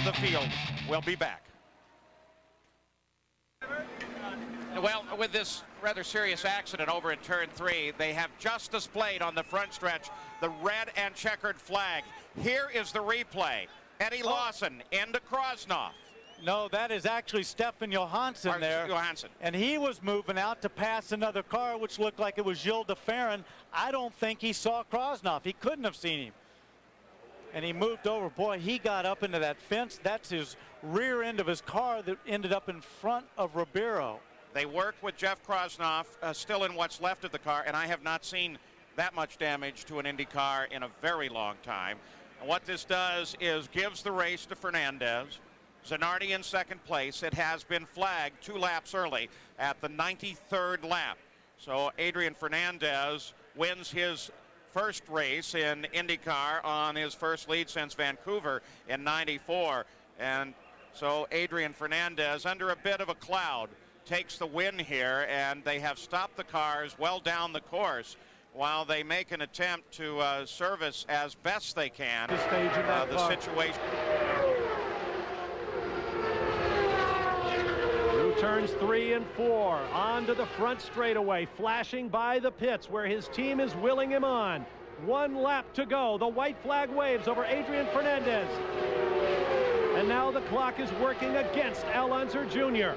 of the field. We'll be back. Well, with this rather serious accident over in turn 3, they have just displayed on the front stretch the red and checkered flag. Here is the replay. Eddie Lawson into Krosnoff. No, that is actually Stefan Johansson there. Johansson. And he was moving out to pass another car, which looked like it was Gilles de Ferran. I don't think he saw Krosnoff. He couldn't have seen him. And he moved over. Boy, he got up into that fence. That's his rear end of his car that ended up in front of Ribeiro. They work with Jeff Krosnoff still in what's left of the car, and I have not seen that much damage to an Indy car in a very long time. And what this does is gives the race to Fernandez. Zanardi in second place. It has been flagged 2 laps early at the 93rd lap. So Adrián Fernández wins his first race in IndyCar on his first lead since Vancouver in '94. And so Adrián Fernández, under a bit of a cloud, takes the win here, and they have stopped the cars well down the course while they make an attempt to service as best they can the situation. Turns 3 and 4 onto the front straightaway, flashing by the pits where his team is willing him on. 1 lap to go. The white flag waves over Adrián Fernández. And now the clock is working against Al Unser Jr.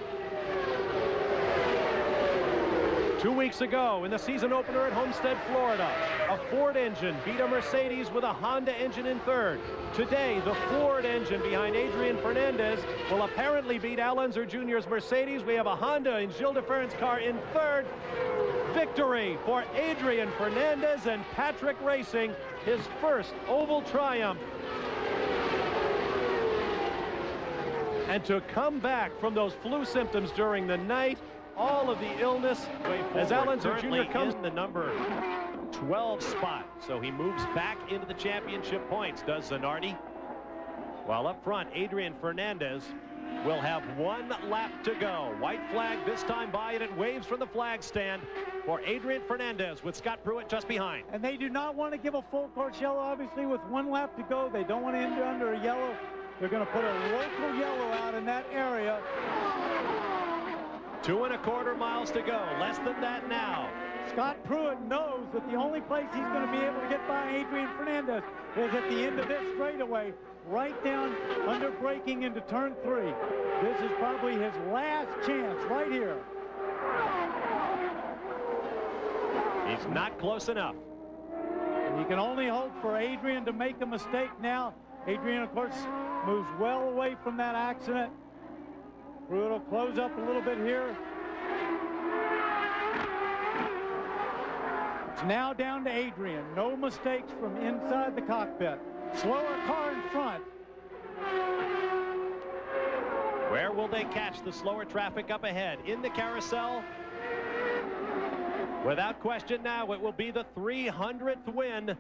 2 weeks ago in the season opener at Homestead, Florida, a Ford engine beat a Mercedes with a Honda engine in third. Today, the Ford engine behind Adrián Fernández will apparently beat Al Unser Jr.'s Mercedes. We have a Honda in Gilles de Ferran's car in third. Victory for Adrián Fernández and Patrick Racing, his first oval triumph. And to come back from those flu symptoms during the night, all of the illness, as Al Unser Jr. comes in the number 12 spot. So he moves back into the championship points, does Zanardi. While up front, Adrián Fernández will have 1 lap to go. White flag this time by, and it waves from the flag stand for Adrián Fernández with Scott Pruitt just behind. And they do not want to give a full course yellow, obviously, with 1 lap to go. They don't want to end under a yellow. They're going to put a local yellow out in that area. 2 1/4 miles to go, less than that now. Scott Pruitt knows that the only place he's going to be able to get by Adrián Fernández is at the end of this straightaway, right down under braking into turn 3. This is probably his last chance right here. He's not close enough. And you can only hope for Adrián to make a mistake now. Adrián, of course, moves well away from that accident. Pruitt will close up a little bit here. It's now down to Adrián. No mistakes from inside the cockpit. Slower car in front. Where will they catch the slower traffic up ahead? In the carousel? Without question now, it will be the 300th win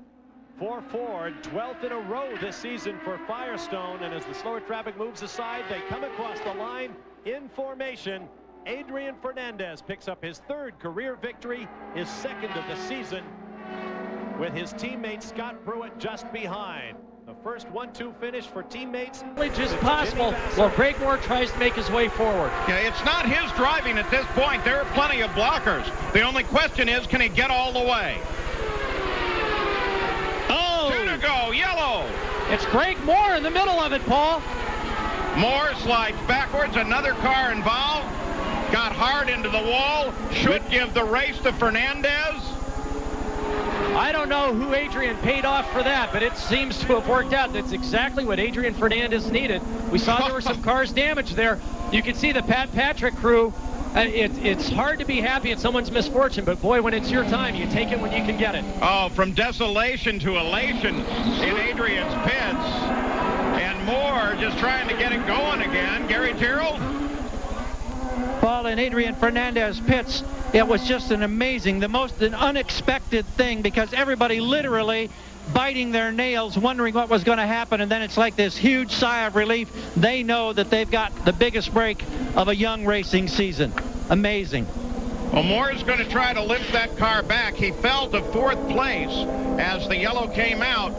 for Ford, 12th in a row this season for Firestone. And as the slower traffic moves aside, they come across the line in formation. Adrián Fernández picks up his 3rd career victory, his 2nd of the season, with his teammate Scott Pruitt just behind. The first 1-2 finish for teammates. Just possible while Greg Moore tries to make his way forward. Yeah, it's not his driving at this point. There are plenty of blockers. The only question is, can he get all the way? Oh! 2 to go, yellow. It's Greg Moore in the middle of it, Paul. Moore slides backwards, another car involved. Got hard into the wall. Should give the race to Fernández. I don't know who Adrián paid off for that, but it seems to have worked out. That's exactly what Adrián Fernández needed. We saw there were some cars damaged there. You can see the Patrick crew. It's hard to be happy at someone's misfortune, but boy, when it's your time, you take it when you can get it. Oh, from desolation to elation in Adrian's pits. And Moore just trying to get it going again. Gary Terrell? Paul, and Adrián Fernández pits, it was just an unexpected thing, because everybody literally biting their nails, wondering what was going to happen, and then it's like this huge sigh of relief. They know that they've got the biggest break of a young racing season. Amazing. Well, Moore is going to try to lift that car back. He fell to 4th place as the yellow came out.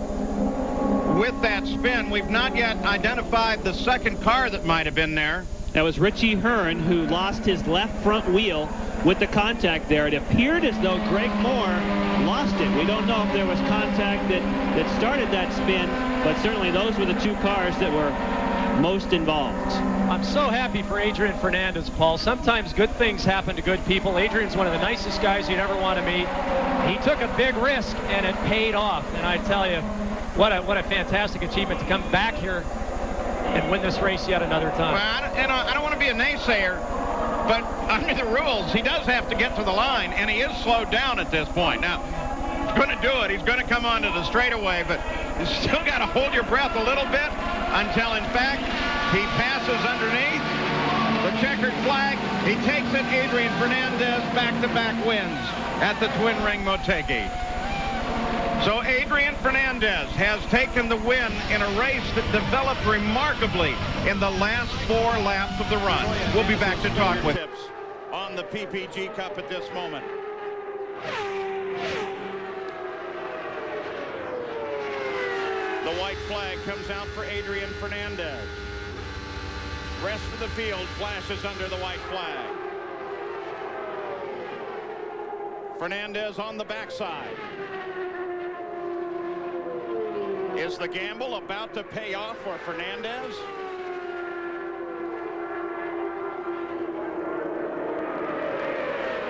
with that spin. We've not yet identified the second car that might have been there. That was Richie Hearn, who lost his left front wheel with the contact there. It appeared as though Greg Moore lost it. We don't know if there was contact that started that spin, but certainly those were the two cars that were most involved. I'm so happy for Adrián Fernández, Paul. Sometimes good things happen to good people. Adrian's one of the nicest guys you'd ever want to meet. He took a big risk, and it paid off. And I tell you, what a fantastic achievement to come back here and win this race yet another time. Well, I don't want to be a naysayer, but under the rules, he does have to get to the line, and he is slowed down at this point. Now, he's going to do it. He's going to come onto the straightaway, but you still got to hold your breath a little bit until, in fact, he passes underneath the checkered flag. He takes it. Adrián Fernández back-to-back wins at the Twin Ring Motegi. So Adrián Fernández has taken the win in a race that developed remarkably in the last 4 laps of the run. We'll be back to talk with him on the PPG Cup at this moment. The white flag comes out for Adrián Fernández. Rest of the field flashes under the white flag. Fernández on the backside. Is the gamble about to pay off for Fernández?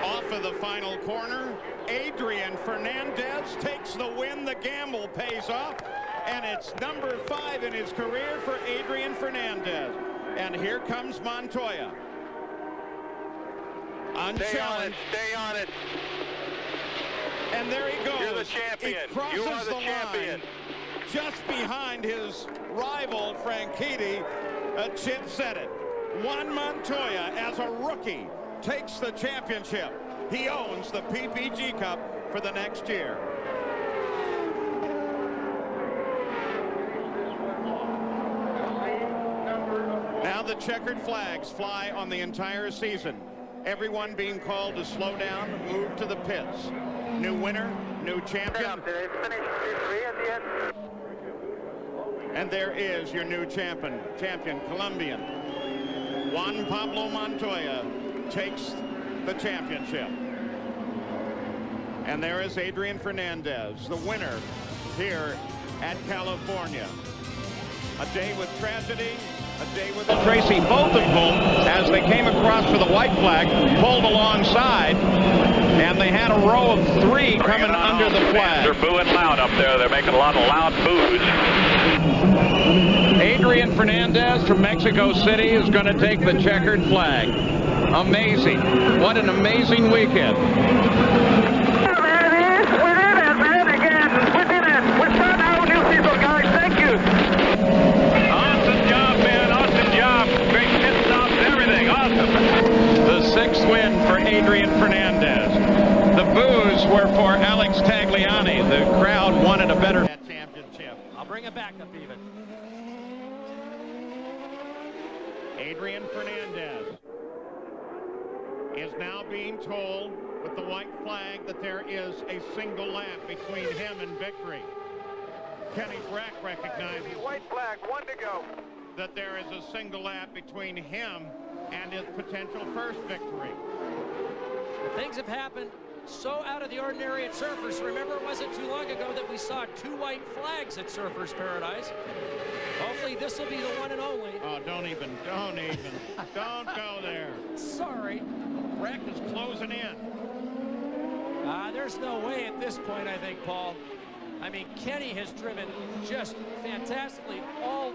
Off of the final corner, Adrián Fernández takes the win. The gamble pays off, and it's number 5 in his career for Adrián Fernández. And here comes Montoya. Unchallenged. Stay on it. And there he goes. You're the champion. He crosses You are the champion. line. Just behind his rival, Franchitti. Chip said it. Juan Montoya, as a rookie, takes the championship. He owns the PPG Cup for the next year. Now the checkered flags fly on the entire season. Everyone being called to slow down, move to the pits. New winner, new champion. And there is your new champion, Colombian. Juan Pablo Montoya takes the championship. And there is Adrián Fernández, the winner here at California. A day with tragedy, a day with Tracy, both of whom, as they came across for the white flag, pulled alongside, and they had a row of 3 coming under the flag. They're booing loud up there. They're making a lot of loud boos. Adrián Fernández from Mexico City is going to take the checkered flag. Amazing. What an amazing weekend. Win for Adrián Fernández. The boos were for Alex Tagliani. The crowd wanted a better championship. I'll bring it back up even. Adrián Fernández is now being told with the white flag that there is a single lap between him and victory. Kenny Breck recognizes White flag, 1 to go. that there is a single lap between him and his potential first victory. Things have happened so out of the ordinary at Surfers. Remember, it wasn't too long ago that we saw 2 white flags at Surfers Paradise. Hopefully this will be the one and only. Oh, don't even. Don't go there. Sorry. Breck is closing in. There's no way at this point, I think, Paul. I mean, Kenny has driven just fantastically all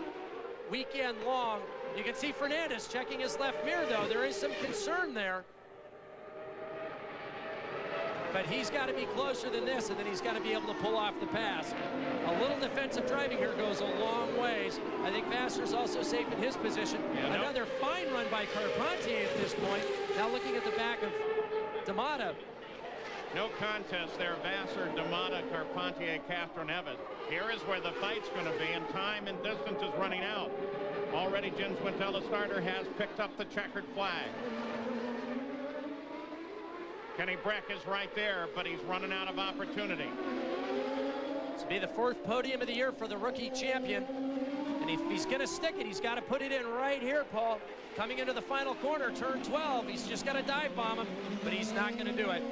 weekend long. You can see Fernández checking his left mirror, though. There is some concern there. But he's got to be closer than this, and then he's got to be able to pull off the pass. A little defensive driving here goes a long ways. I think Vassar's also safe in his position. Yeah, Another fine run by Carpentier at this point. Now looking at the back of D'Amata. No contest there. Vassar, D'Amata, Carpentier, Castroneves. Here is where the fight's going to be, and time and distance is running out. Already Jim Swintella starter has picked up the checkered flag. Kenny Breck is right there, but he's running out of opportunity. So Be the fourth podium of the year for the rookie champion. And if he's going to stick it, he's got to put it in right here, Paul. Coming into the final corner, turn 12. He's just got to dive bomb him, but he's not going to do it.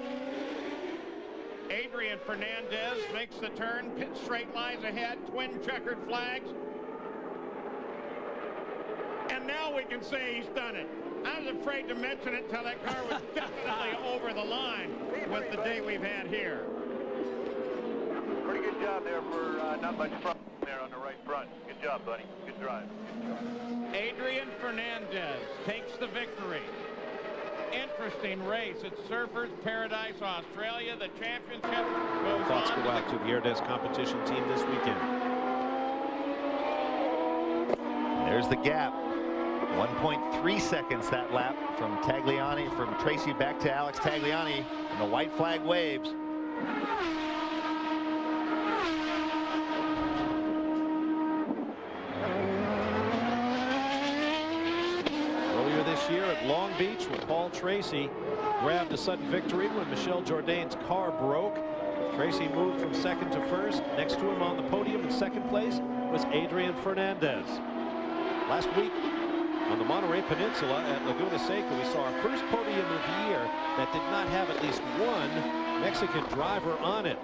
Adrián Fernández makes the turn, pit straight lies ahead, twin checkered flags. And now we can say he's done it. I was afraid to mention it until that car was definitely over the line with the day we've had here. Pretty good job there for not much front there on the right front. Good job, buddy. Good drive. Adrián Fernández takes the victory. Interesting race. It's Surfers Paradise, Australia. The championship goes Thoughts on go out to the Pierdas competition team this weekend. There's the gap. 1.3 seconds that lap from Tagliani, from Tracy back to Alex Tagliani, and the white flag waves. Earlier this year at Long Beach, when Paul Tracy grabbed a sudden victory when Michel Jourdain's car broke. Tracy moved from second to first. Next to him on the podium in second place was Adrián Fernández. Last week on the Monterey Peninsula at Laguna Seca, we saw our first podium of the year that did not have at least one Mexican driver on it.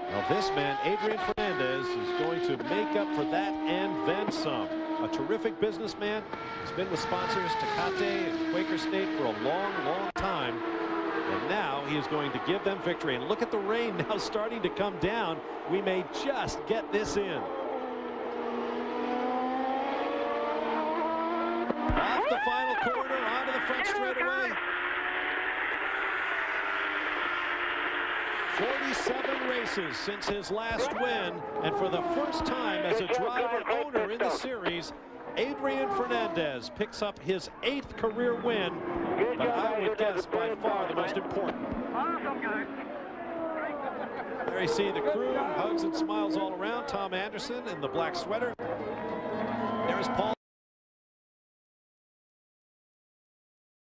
Well, this man, Adrián Fernández, is going to make up for that and then some. A terrific businessman. He's been with sponsors Tecate and Quaker State for a long, long time. And now he is going to give them victory. And look at the rain now starting to come down. We may just get this in. Off the final corner, onto the front straightaway. 47 races since his last win, and for the first time as a driver owner in the series, Adrián Fernández picks up his 8th career win, but I would guess by far the most important. There you see the crew, hugs and smiles all around. Tom Anderson in the black sweater. There's Paul.